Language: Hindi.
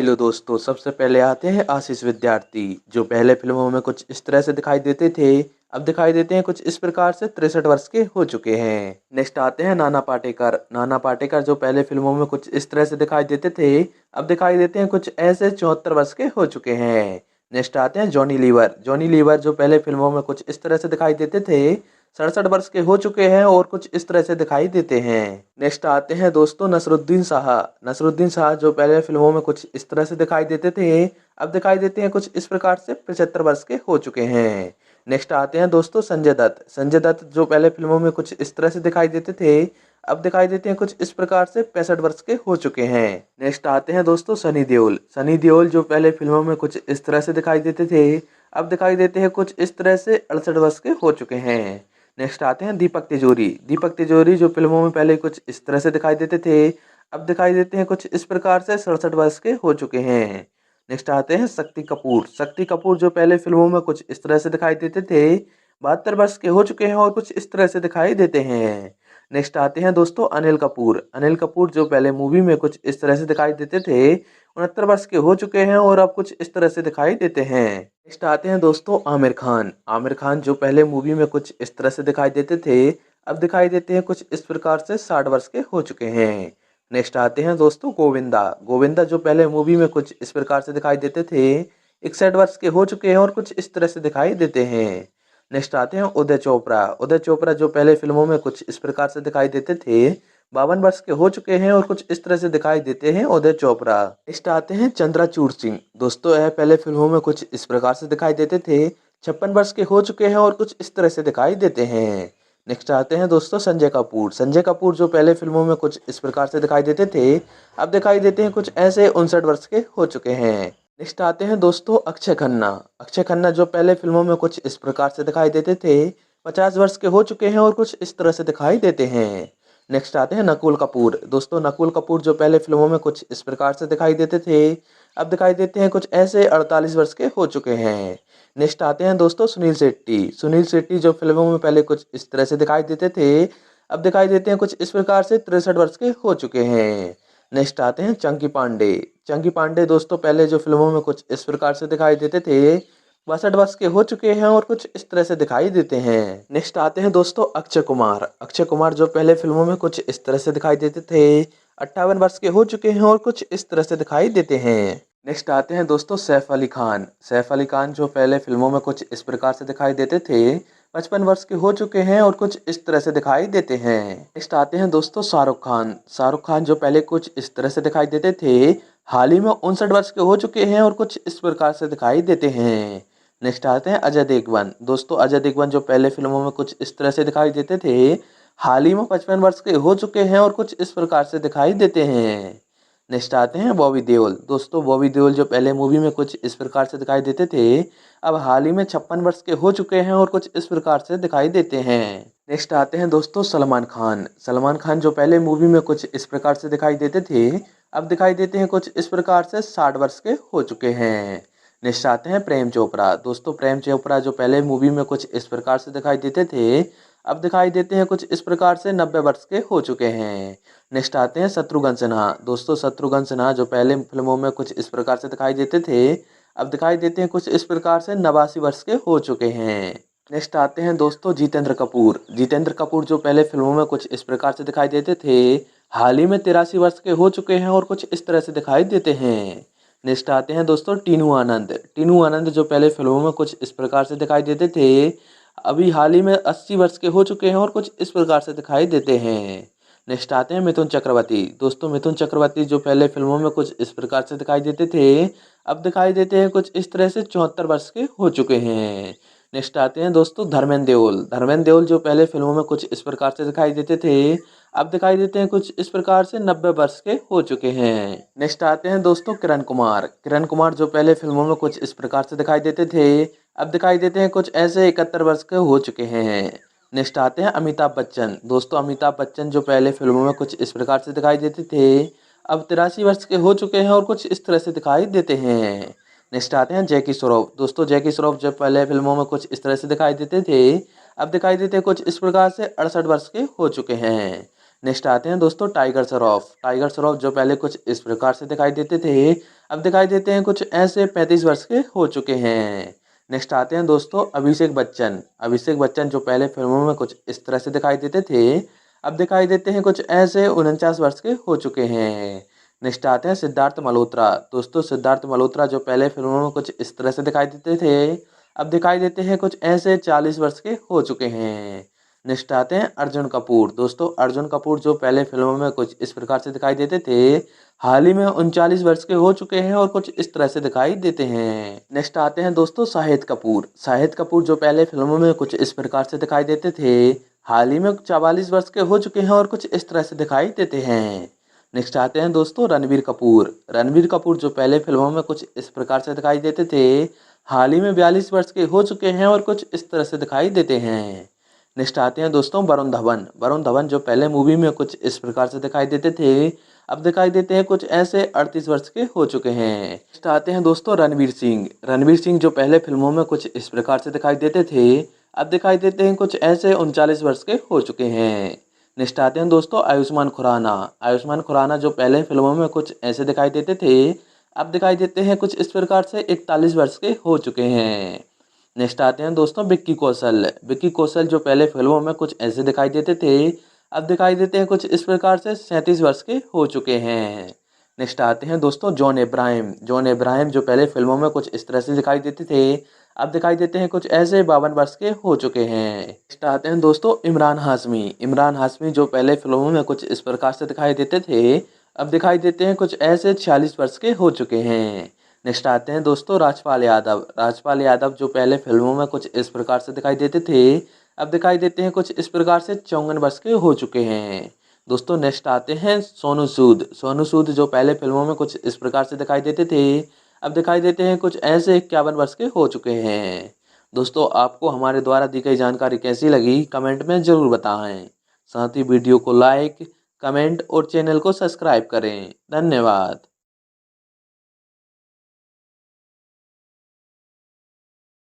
हेलो दोस्तों, सबसे पहले आते हैं आशीष विद्यार्थी, जो पहले फिल्मों में कुछ इस तरह से दिखाई देते थे, अब दिखाई देते हैं कुछ इस प्रकार से 63 वर्ष के हो चुके हैं। नेक्स्ट आते हैं नाना पाटेकर। नाना पाटेकर जो पहले फिल्मों में कुछ इस तरह से दिखाई देते थे, अब दिखाई देते हैं कुछ ऐसे 74 वर्ष के हो चुके हैं। नेक्स्ट आते हैं जॉनी लीवर। जॉनी लीवर जो पहले फिल्मों में कुछ इस तरह से दिखाई देते थे, 67 वर्ष के हो चुके हैं और कुछ इस तरह से दिखाई देते हैं। नेक्स्ट आते हैं दोस्तों नसरुद्दीन शाह। नसरुद्दीन शाह जो पहले फिल्मों में कुछ इस तरह से दिखाई देते थे, अब दिखाई देते हैं कुछ इस प्रकार से 75 वर्ष के हो चुके हैं। नेक्स्ट आते हैं दोस्तों संजय दत्त। संजय दत्त जो पहले फिल्मों में कुछ इस तरह से दिखाई देते थे, अब दिखाई देते हैं कुछ इस प्रकार से 65 वर्ष के हो चुके हैं। नेक्स्ट आते हैं दोस्तों सनी देओल। सनी देओल जो पहले फिल्मों में कुछ इस तरह से दिखाई देते थे, अब दिखाई देते हैं कुछ इस तरह से 68 वर्ष के हो चुके हैं। नेक्स्ट आते हैं दीपक तिजोरी। दीपक तिजोरी जो फिल्मों में पहले कुछ इस तरह से दिखाई देते थे, अब दिखाई देते हैं कुछ इस प्रकार से 67 वर्ष के हो चुके हैं। नेक्स्ट आते हैं शक्ति कपूर। शक्ति कपूर जो पहले फिल्मों में कुछ इस तरह से दिखाई देते थे, 72 वर्ष के हो चुके हैं और कुछ इस तरह से दिखाई देते हैं। नेक्स्ट आते हैं दोस्तों अनिल कपूर। अनिल कपूर जो पहले मूवी में कुछ इस तरह से दिखाई देते थे, 69 वर्ष के हो चुके हैं और अब कुछ इस तरह से दिखाई देते हैं। नेक्स्ट आते हैं दोस्तों आमिर खान। आमिर खान जो पहले मूवी में कुछ इस तरह से दिखाई देते थे, अब दिखाई देते हैं कुछ इस प्रकार से 60 वर्ष के हो चुके हैं। नेक्स्ट आते हैं दोस्तों गोविंदा। गोविंदा जो पहले मूवी में कुछ इस प्रकार से दिखाई देते थे, 61 वर्ष के हो चुके हैं और कुछ इस तरह से दिखाई देते हैं। नेक्स्ट आते हैं उदय चोपड़ा। उदय चोपड़ा जो पहले फिल्मों में कुछ इस प्रकार से दिखाई देते थे, 52 वर्ष के हो चुके हैं और कुछ इस तरह से दिखाई देते हैं उदय चोपड़ा। नेक्स्ट आते हैं चंद्रचूड़ सिंह। दोस्तों यह पहले फिल्मों में कुछ इस प्रकार से दिखाई देते थे, 56 वर्ष के हो चुके हैं और कुछ इस तरह से दिखाई देते हैं। नेक्स्ट आते हैं दोस्तों संजय कपूर। संजय कपूर जो पहले फिल्मों में कुछ इस प्रकार से दिखाई देते थे, अब दिखाई देते हैं कुछ ऐसे 59 वर्ष के हो चुके हैं। नेक्स्ट आते हैं दोस्तों अक्षय खन्ना। अक्षय खन्ना जो पहले फिल्मों में कुछ इस प्रकार से दिखाई देते थे, 50 वर्ष के हो चुके हैं और कुछ इस तरह से दिखाई देते हैं। नेक्स्ट आते हैं नकुल कपूर। दोस्तों नकुल कपूर जो पहले फिल्मों में कुछ इस प्रकार से दिखाई देते थे, अब दिखाई देते हैं कुछ ऐसे 48 वर्ष के हो चुके हैं। नेक्स्ट आते हैं दोस्तों सुनील शेट्टी। सुनील शेट्टी जो फिल्मों में पहले कुछ इस तरह से दिखाई देते थे, अब दिखाई देते हैं कुछ इस प्रकार से 63 वर्ष के हो चुके हैं। नेक्स्ट आते हैं चंकी पांडे। चंकी पांडे दोस्तों पहले जो फिल्मों में कुछ इस प्रकार से दिखाई देते थे, 62 वर्ष के हो चुके हैं और कुछ इस तरह से दिखाई देते हैं। नेक्स्ट आते हैं दोस्तों अक्षय कुमार। अक्षय कुमार जो पहले फिल्मों में कुछ इस तरह से दिखाई देते थे, 58 वर्ष के हो चुके हैं और कुछ इस तरह से दिखाई देते हैं। नेक्स्ट आते हैं दोस्तों सैफ अली खान। सैफ अली खान जो पहले फिल्मों में कुछ इस प्रकार से दिखाई देते थे, 55 वर्ष के हो चुके हैं और कुछ इस तरह से दिखाई देते हैं। नेक्स्ट आते हैं दोस्तों शाहरुख खान। शाहरुख खान जो पहले कुछ इस तरह से दिखाई देते थे, हाल ही में 59 वर्ष के हो चुके हैं और कुछ इस प्रकार से दिखाई देते हैं। नेक्स्ट आते हैं अजय देवगन। दोस्तों अजय देवगन जो पहले फिल्मों में कुछ इस तरह से दिखाई देते थे, हाल ही में 55 वर्ष के हो चुके हैं और कुछ इस प्रकार से दिखाई देते हैं। नेक्स्ट आते हैं बॉबी देओल। दोस्तों बॉबी देओल जो पहले मूवी में कुछ इस प्रकार से दिखाई देते थे, अब हाल ही में 56 वर्ष के हो चुके हैं और कुछ इस प्रकार से दिखाई देते हैं। नेक्स्ट आते हैं दोस्तों सलमान खान। सलमान खान जो पहले मूवी में कुछ इस प्रकार से दिखाई देते थे, अब दिखाई देते हैं कुछ इस प्रकार से 60 वर्ष के हो चुके हैं। नेक्स्ट आते हैं प्रेम चोपड़ा। दोस्तों प्रेम चोपड़ा जो पहले मूवी में कुछ इस प्रकार से दिखाई देते थे, अब दिखाई देते हैं कुछ इस प्रकार से 90 वर्ष के हो चुके हैं। नेक्स्ट आते हैं शत्रुघ्न सिन्हा। दोस्तों शत्रुघ्न सिन्हा जो पहले फिल्मों में कुछ इस प्रकार से दिखाई देते थे, अब दिखाई देते हैं कुछ इस प्रकार से 89 वर्ष के हो चुके हैं। नेक्स्ट आते हैं दोस्तों जितेंद्र कपूर। जितेंद्र कपूर जो पहले फिल्मों में कुछ इस प्रकार से दिखाई देते थे, हाल ही में 83 वर्ष के हो चुके हैं और कुछ इस तरह से दिखाई देते हैं। नेक्स्ट आते हैं दोस्तों टीनू आनंद। टीनू आनंद जो पहले फिल्मों में कुछ इस प्रकार से दिखाई देते थे, अभी हाल ही में 80 वर्ष के हो चुके हैं और कुछ इस प्रकार से दिखाई देते हैं। नेक्स्ट आते हैं मिथुन चक्रवर्ती। दोस्तों मिथुन चक्रवर्ती जो पहले फिल्मों में कुछ इस प्रकार से दिखाई देते थे, अब दिखाई देते हैं कुछ इस तरह से 74 वर्ष के हो चुके हैं। नेक्स्ट आते हैं दोस्तों धर्मेंद्र देओल। धर्मेंद्र देओल जो पहले फिल्मों में कुछ इस प्रकार से दिखाई देते थे, अब दिखाई देते हैं कुछ इस प्रकार से 90 वर्ष के हो चुके हैं। नेक्स्ट आते हैं दोस्तों किरण कुमार। किरण कुमार जो पहले फिल्मों में कुछ इस प्रकार से दिखाई देते थे, अब दिखाई देते हैं कुछ ऐसे 71 वर्ष के हो चुके हैं। नेक्स्ट आते हैं अमिताभ बच्चन। दोस्तों अमिताभ बच्चन जो पहले फिल्मों में कुछ इस प्रकार से दिखाई देते थे, अब 83 वर्ष के हो चुके हैं और कुछ इस तरह से दिखाई देते हैं। नेक्स्ट आते हैं जैकी श्रॉफ। दोस्तों जैकी श्रॉफ जो पहले फिल्मों में कुछ इस तरह से दिखाई देते थे, अब दिखाई देते हैं कुछ इस प्रकार से 68 वर्ष के हो चुके हैं। नेक्स्ट आते हैं दोस्तों टाइगर श्रॉफ। टाइगर श्रॉफ जो पहले कुछ इस प्रकार से दिखाई देते थे, अब दिखाई देते हैं कुछ ऐसे 35 वर्ष के हो चुके हैं। नेक्स्ट आते हैं दोस्तों अभिषेक बच्चन। अभिषेक बच्चन जो पहले फिल्मों में कुछ इस तरह से दिखाई देते थे, अब दिखाई देते हैं कुछ ऐसे 49 वर्ष के हो चुके हैं। नेक्स्ट आते हैं सिद्धार्थ मल्होत्रा। दोस्तों सिद्धार्थ मल्होत्रा जो पहले फिल्मों में कुछ इस तरह से दिखाई देते थे, अब दिखाई देते हैं कुछ ऐसे 40 वर्ष के हो चुके हैं। नेक्स्ट आते हैं अर्जुन कपूर। दोस्तों अर्जुन कपूर जो पहले फिल्मों में कुछ इस प्रकार से दिखाई देते थे, हाल ही में 39 वर्ष के हो चुके हैं और कुछ इस तरह से दिखाई देते हैं। नेक्स्ट आते हैं दोस्तों शाहिद कपूर। शाहिद कपूर जो पहले फिल्मों में कुछ इस प्रकार से दिखाई देते थे, हाल ही में 44 वर्ष के हो चुके हैं और कुछ इस तरह से दिखाई देते हैं। नेक्स्ट आते हैं दोस्तों रणबीर कपूर। रणबीर कपूर जो पहले फिल्मों में कुछ इस प्रकार से दिखाई देते थे, हाल ही में 42 वर्ष के हो चुके हैं और कुछ इस तरह से दिखाई देते हैं। नेक्स्ट आते हैं दोस्तों वरुण धवन। वरुण धवन जो पहले मूवी में कुछ इस प्रकार से दिखाई देते थे, अब दिखाई देते हैं कुछ ऐसे 38 वर्ष के हो चुके हैं। नेक्स्ट आते हैं दोस्तों रणवीर सिंह। रणवीर सिंह जो पहले फिल्मों में कुछ इस प्रकार से दिखाई देते थे, अब दिखाई देते हैं कुछ ऐसे 39 वर्ष के हो चुके हैं। नेक्स्ट आते हैं दोस्तों आयुष्मान खुराना। आयुष्मान खुराना जो पहले फिल्मों में कुछ ऐसे दिखाई देते थे, अब दिखाई देते हैं कुछ इस प्रकार से 41 वर्ष के हो चुके हैं। नेक्स्ट आते हैं दोस्तों विक्की कौशल। विक्की कौशल जो पहले फिल्मों में कुछ ऐसे दिखाई देते थे, अब दिखाई देते हैं कुछ इस प्रकार से 37 वर्ष के हो चुके हैं। नेक्स्ट आते हैं दोस्तों जॉन इब्राहिम। जॉन इब्राहिम जो पहले फिल्मों में कुछ इस तरह से दिखाई देते थे, अब दिखाई देते हैं कुछ ऐसे 52 वर्ष के हो चुके हैं। नेक्स्ट आते हैं दोस्तों इमरान हाशमी। इमरान हाशमी जो पहले फिल्मों में कुछ इस प्रकार से दिखाई देते थे, अब दिखाई देते हैं कुछ ऐसे 46 वर्ष के हो चुके हैं। नेक्स्ट आते हैं दोस्तों राजपाल यादव। राजपाल यादव जो पहले फिल्मों में कुछ इस प्रकार से दिखाई देते थे, अब दिखाई देते हैं कुछ इस प्रकार से 54 वर्ष के हो चुके हैं। दोस्तों नेक्स्ट आते हैं सोनू सूद। सोनू सूद जो पहले फिल्मों में कुछ इस प्रकार से दिखाई देते थे, अब दिखाई देते हैं कुछ ऐसे 51 वर्ष के हो चुके हैं। दोस्तों आपको हमारे द्वारा दी गई जानकारी कैसी लगी कमेंट में ज़रूर बताएं। साथ ही वीडियो को लाइक, कमेंट और चैनल को सब्सक्राइब करें। धन्यवाद।